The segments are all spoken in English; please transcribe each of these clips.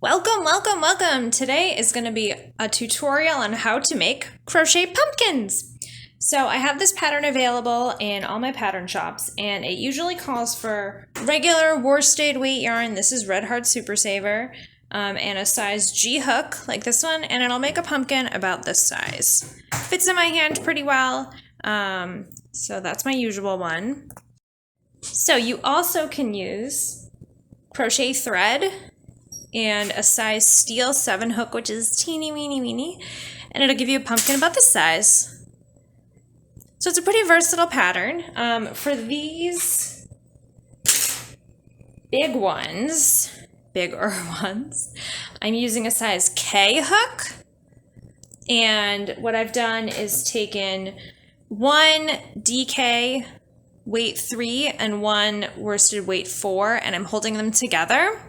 Welcome, welcome, welcome! Today is going to be a tutorial on how to make crochet pumpkins. So I have this pattern available in all my pattern shops, and it usually calls for regular worsted weight yarn. This is Red Heart Super Saver, and a size G hook like this one, and it'll make a pumpkin about this size. Fits in my hand pretty well, so that's my usual one. So you also can use crochet thread and a size steel 7 hook, which is teeny weeny weeny, and it'll give you a pumpkin about this size. So it's a pretty versatile pattern. For these bigger ones, I'm using a size K hook, and what I've done is taken one DK weight 3 and one worsted weight 4, and I'm holding them together.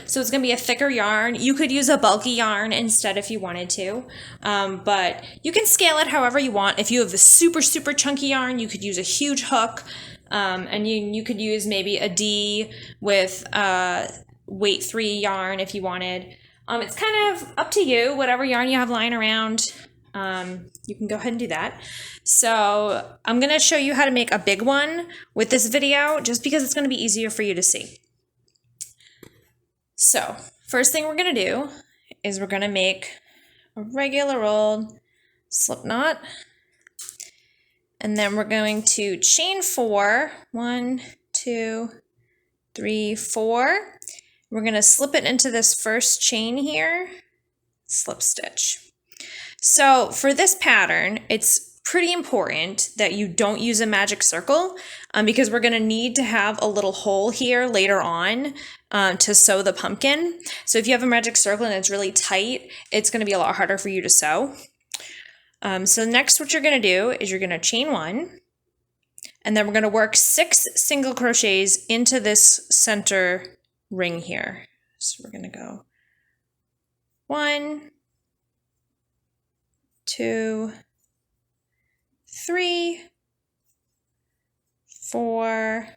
So it's going to be a thicker yarn. You could use a bulky yarn instead if you wanted to, but you can scale it however you want. If you have a super chunky yarn, you could use a huge hook, and you could use maybe a D with weight 3 yarn if you wanted. It's kind of up to you, whatever yarn you have lying around. You can go ahead and do that. So I'm going to show you how to make a big one with this video, just because it's going to be easier for you to see. So first thing we're going to do is we're going to make a regular old slip knot, and then we're going to chain 4, 1, 2, 3, 4. We're going to slip it into this first chain here, slip stitch. So for this pattern, it's pretty important that you don't use a magic circle, because we're going to need to have a little hole here later on to sew the pumpkin. So if you have a magic circle and it's really tight, it's going to be a lot harder for you to sew. So next what you're going to do is you're going to chain 1, and then we're going to work 6 single crochets into this center ring here. So we're going to go 1, 2, 3, 4,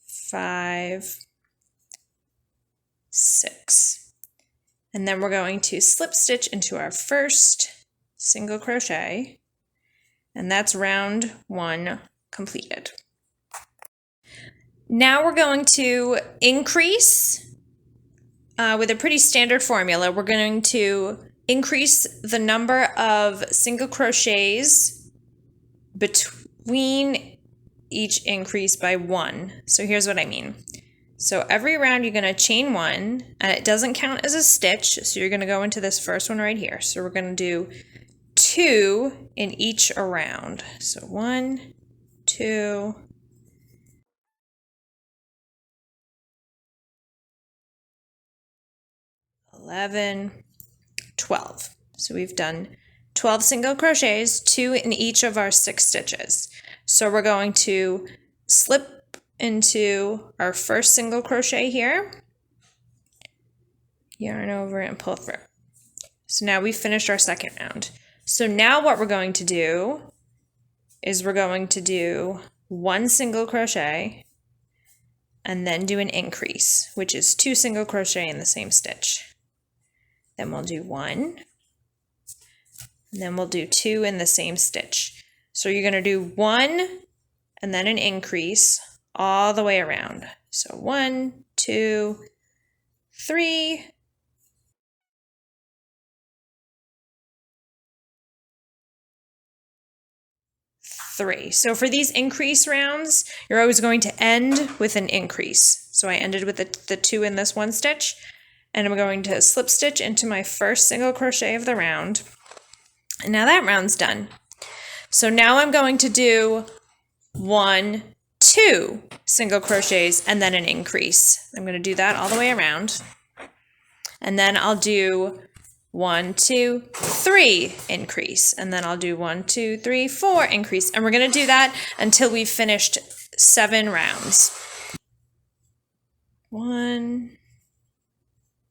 5, 6. And then we're going to slip stitch into our first single crochet, and that's round 1 completed. Now we're going to increase with a pretty standard formula. We're going to increase the number of single crochets between each increase by 1. So here's what I mean. So every round you're going to chain 1, and it doesn't count as a stitch, so you're going to go into this first one right here. So we're going to do 2 in each around. So 1, 2, 11, 12. So we've done 12 single crochets, 2 in each of our 6 stitches. So we're going to slip into our first single crochet here, yarn over and pull through. So now we've finished our second round. So now what we're going to do is we're going to do 1 single crochet and then do an increase, which is 2 single crochet in the same stitch. Then we'll do 1, and then we'll do 2 in the same stitch. So you're going to do 1 and then an increase all the way around. So 1, 2, 3, 3. So for these increase rounds, you're always going to end with an increase. So I ended with the 2 in this one stitch, and I'm going to slip stitch into my first single crochet of the round. And now that round's done. So now I'm going to do 1, 2 single crochets and then an increase. I'm going to do that all the way around. And then I'll do 1, 2, 3 increase. And then I'll do 1, 2, 3, 4 increase. And we're going to do that until we've finished 7 rounds. 1,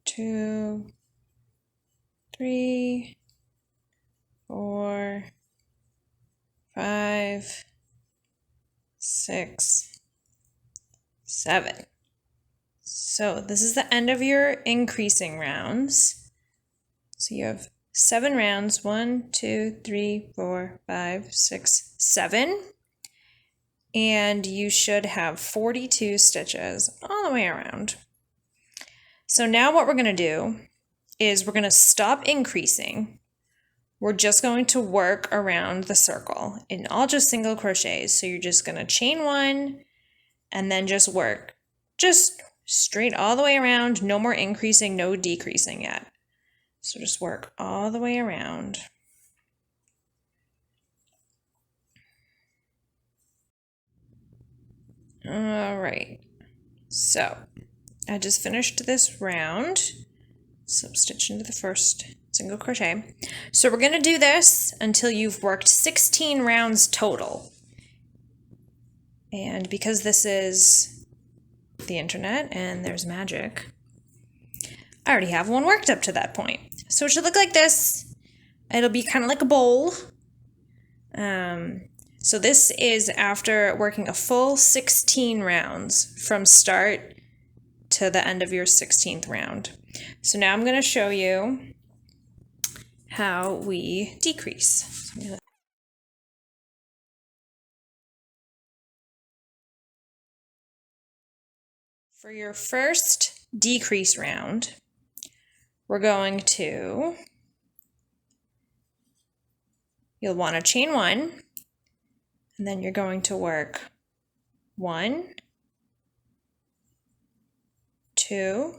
2, 3, 4, 5, 6, 7. So this is the end of your increasing rounds. So you have 7 rounds, 1, 2, 3, 4, 5, 6, 7. And you should have 42 stitches all the way around. So now what we're going to do is we're going to stop increasing. We're just going to work around the circle in all just single crochets. So you're just going to chain 1 and then just work just straight all the way around. No more increasing, no decreasing yet. So just work all the way around. All right, so I just finished this round. Slip stitch into the first single crochet. So we're going to do this until you've worked 16 rounds total. And because this is the internet and there's magic, I already have one worked up to that point. So it should look like this. It'll be kind of like a bowl. So this is after working a full 16 rounds from start to the end of your 16th round. So now I'm going to show you how we decrease. So for your first decrease round, we're going to, you'll want to chain 1, and then you're going to work 1, 2,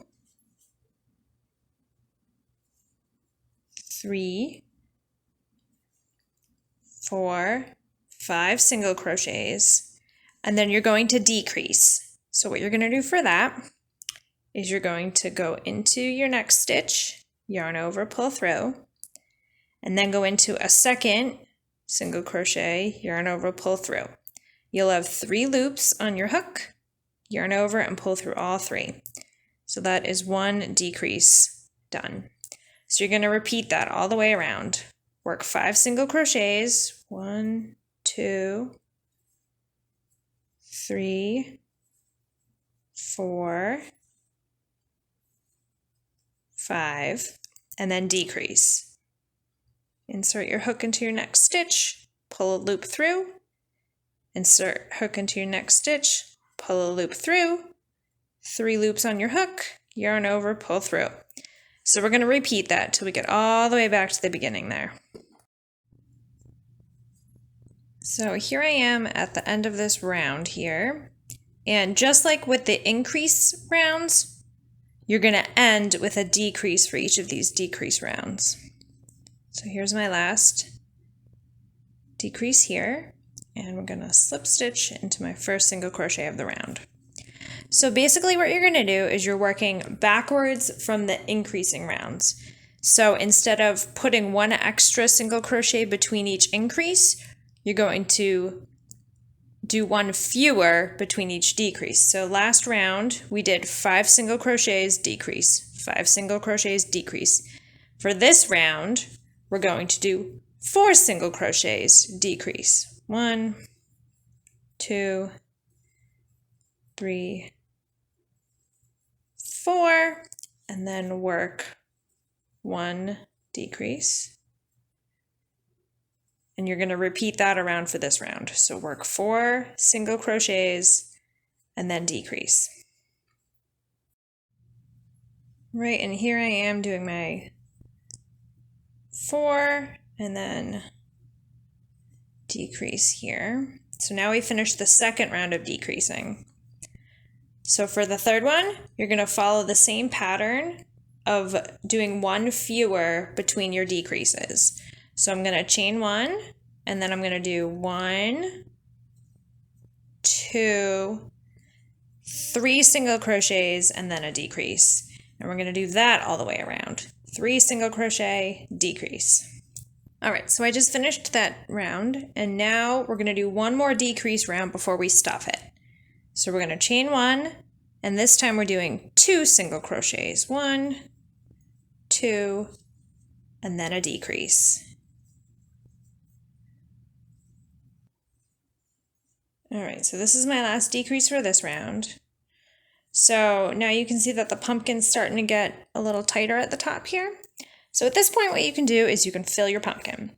3, 4, 5 single crochets, and then you're going to decrease. So what you're going to do for that is you're going to go into your next stitch, yarn over, pull through, and then go into a second single crochet, yarn over, pull through. You'll have 3 loops on your hook, yarn over and pull through all 3. So that is 1 decrease done. So you're going to repeat that all the way around. Work 5 single crochets, 1, 2, 3, 4, 5, and then decrease. Insert your hook into your next stitch, pull a loop through, insert hook into your next stitch, pull a loop through, 3 loops on your hook, yarn over, pull through. So we're going to repeat that till we get all the way back to the beginning there. So here I am at the end of this round here, and just like with the increase rounds, you're going to end with a decrease for each of these decrease rounds. So here's my last decrease here, and we're going to slip stitch into my first single crochet of the round. So basically what you're going to do is you're working backwards from the increasing rounds. So instead of putting 1 extra single crochet between each increase, you're going to do 1 fewer between each decrease. So last round we did 5 single crochets, decrease, 5 single crochets, decrease. For this round, we're going to do 4 single crochets, decrease. 1, 2, 3, 4, and then work 1 decrease. And you're going to repeat that around for this round. So work 4 single crochets and then decrease. Right, and here I am doing my 4 and then decrease here. So now we finished the second round of decreasing. So for the third one, you're going to follow the same pattern of doing 1 fewer between your decreases. So I'm going to chain 1, and then I'm going to do 1, 2, 3 single crochets, and then a decrease. And we're going to do that all the way around. 3 single crochet, decrease. All right, so I just finished that round, and now we're going to do 1 more decrease round before we stop it. So we're going to chain 1, and this time we're doing 2 single crochets. 1, 2, and then a decrease. All right, so this is my last decrease for this round. So now you can see that the pumpkin's starting to get a little tighter at the top here. So at this point, what you can do is you can fill your pumpkin.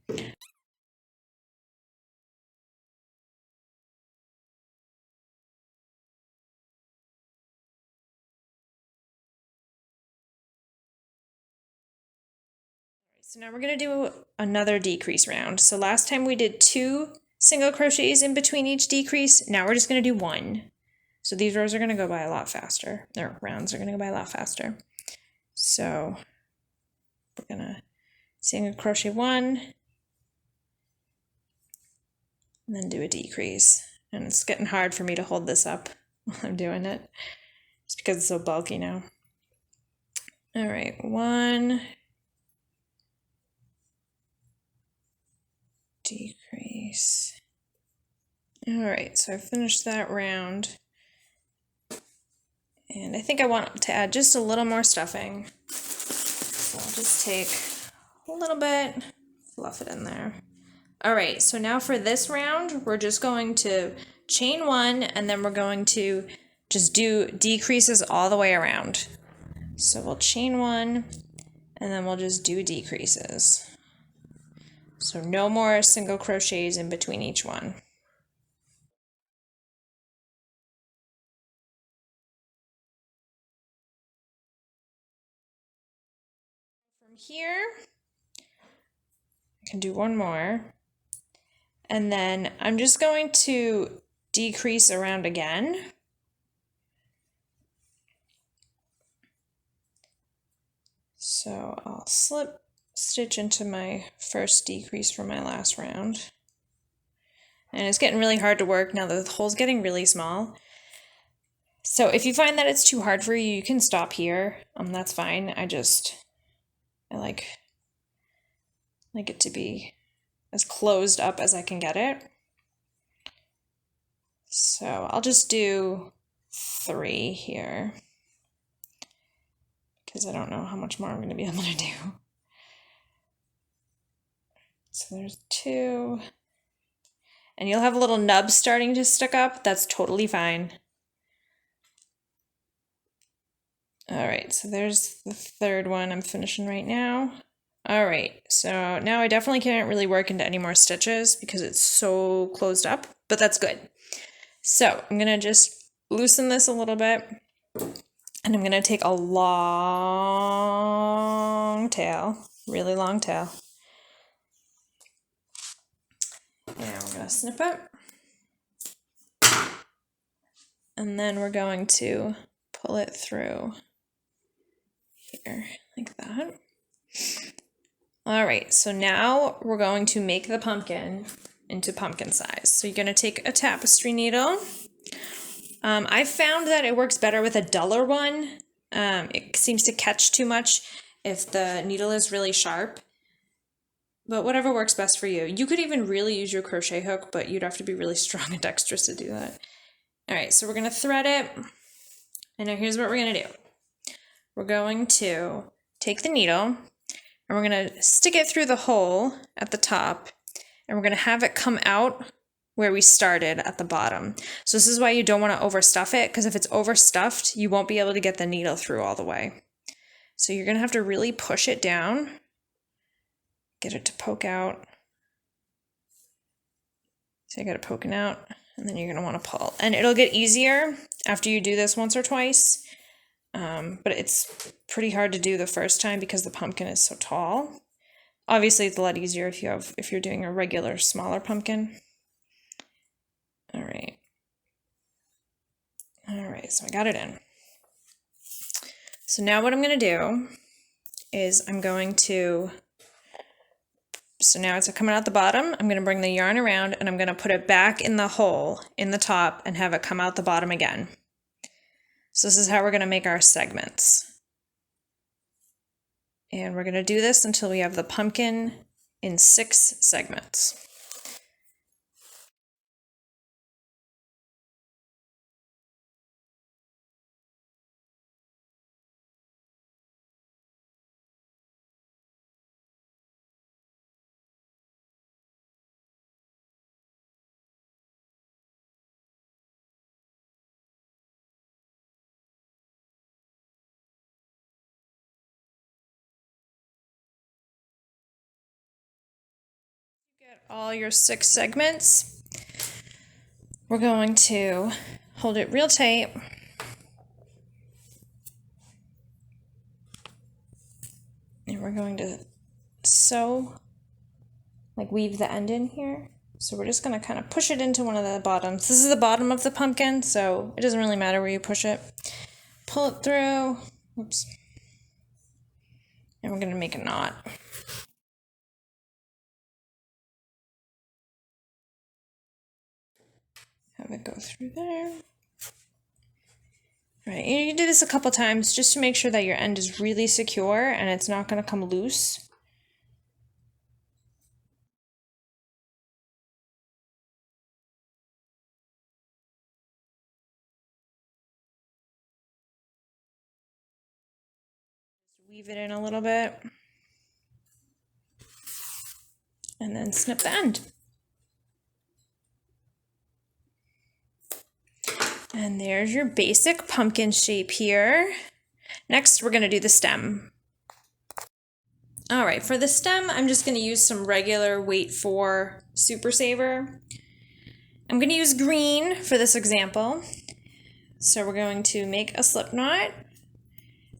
So now we're going to do another decrease round. So last time we did 2 single crochets in between each decrease. Now we're just going to do 1. So these rows are going to go by a lot faster, or rounds are going to go by a lot faster. So we're going to single crochet 1 and then do a decrease. And it's getting hard for me to hold this up while I'm doing it. It's because it's so bulky now. All right, 1, decrease. All right, so I finished that round. And I think I want to add just a little more stuffing. So I'll just take a little bit, fluff it in there. All right, so now for this round, we're just going to chain 1 and then we're going to just do decreases all the way around. So we'll chain 1 and then we'll just do decreases. So no more single crochets in between each one. From here, I can do one more. And then I'm just going to decrease around again. So I'll slip stitch into my first decrease from my last round. And it's getting really hard to work now that the hole's getting really small. So if you find that it's too hard for you, you can stop here. That's fine. I like it to be as closed up as I can get it. So I'll just do 3 here because I don't know how much more I'm going to be able to do. So there's 2. And you'll have a little nub starting to stick up. That's totally fine. All right, so there's the 3rd one I'm finishing right now. All right, so now I definitely can't really work into any more stitches because it's so closed up, but that's good. So I'm gonna just loosen this a little bit and I'm gonna take a long tail, really long tail. And we're gonna snip it. And then we're going to pull it through here like that. All right, so now we're going to make the pumpkin into pumpkin size. So you're gonna take a tapestry needle. I found that it works better with a duller one. It seems to catch too much if the needle is really sharp, but whatever works best for you. You could even really use your crochet hook, but you'd have to be really strong and dexterous to do that. All right, so we're gonna thread it, and now here's what we're gonna do. We're going to take the needle, and we're gonna stick it through the hole at the top, and we're gonna have it come out where we started at the bottom. So this is why you don't wanna overstuff it, because if it's overstuffed, you won't be able to get the needle through all the way. So you're gonna have to really push it down, get it to poke out. So I got it poking out, and then you're gonna wanna pull. And it'll get easier after you do this once or twice. But it's pretty hard to do the first time because the pumpkin is so tall. Obviously, it's a lot easier if you're doing a regular smaller pumpkin. All right. All right, so I got it in. So now what I'm going to do is so now it's coming out the bottom. I'm going to bring the yarn around and I'm going to put it back in the hole in the top and have it come out the bottom again. So this is how we're going to make our segments. And we're going to do this until we have the pumpkin in 6 segments. All your 6 segments. We're going to hold it real tight. And we're going to sew, like weave the end in here. So we're just going to kind of push it into one of the bottoms. This is the bottom of the pumpkin, so it doesn't really matter where you push it. Pull it through. Oops. And we're going to make a knot. Have it go through there. All right, you can do this a couple times just to make sure that your end is really secure and it's not going to come loose. Just weave it in a little bit. And then snip the end. And there's your basic pumpkin shape here. Next, we're gonna do the stem. All right, for the stem, I'm just gonna use some regular weight 4 Super Saver. I'm gonna use green for this example. So we're going to make a slip knot.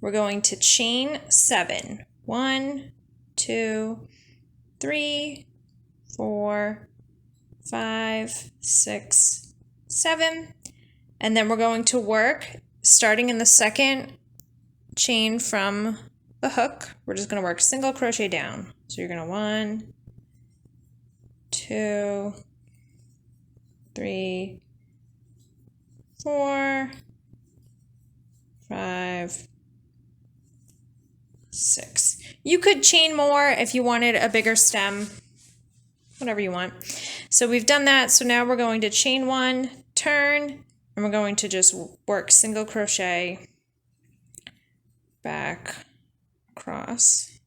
We're going to chain 7. 1, 2, 3, 4, 5, 6, 7. And then we're going to work starting in the second chain from the hook. We're just going to work single crochet down. So you're going to 1, 2, 3, 4, 5, 6. You could chain more if you wanted a bigger stem, whatever you want. So we've done that. So now we're going to chain 1, turn, and we're going to just work single crochet back across.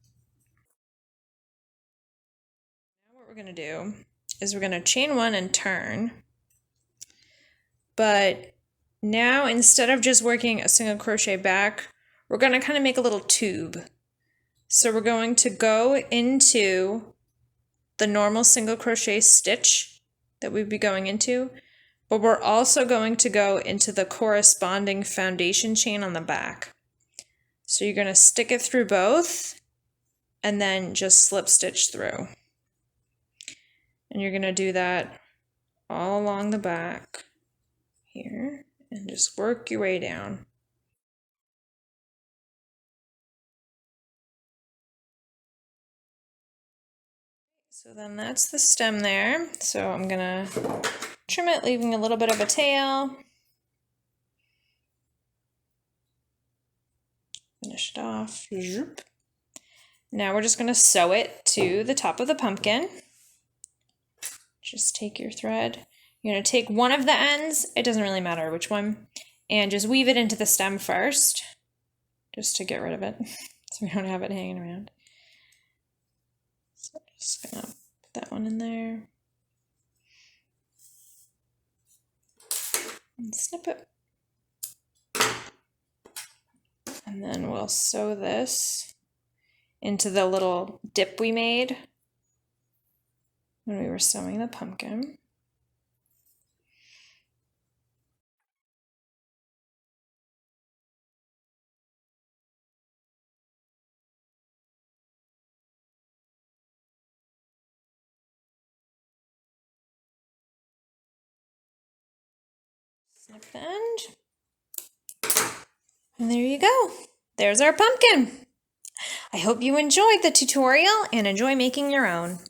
Now what we're going to do is we're going to chain 1 and turn. But now instead of just working a single crochet back, we're going to kind of make a little tube. So we're going to go into the normal single crochet stitch that we'd be going into, but we're also going to go into the corresponding foundation chain on the back. So you're going to stick it through both and then just slip stitch through. And you're going to do that all along the back here and just work your way down. So then that's the stem there. So I'm going to trim it, leaving a little bit of a tail. Finish it off. Now we're just going to sew it to the top of the pumpkin. Just take your thread. You're going to take one of the ends, it doesn't really matter which one, and just weave it into the stem first, just to get rid of it, so we don't have it hanging around. So I'm just going to put that one in there. And snip it. And then we'll sew this into the little dip we made when we were sewing the pumpkin. Snip the end. And there you go. There's our pumpkin. I hope you enjoyed the tutorial and enjoy making your own.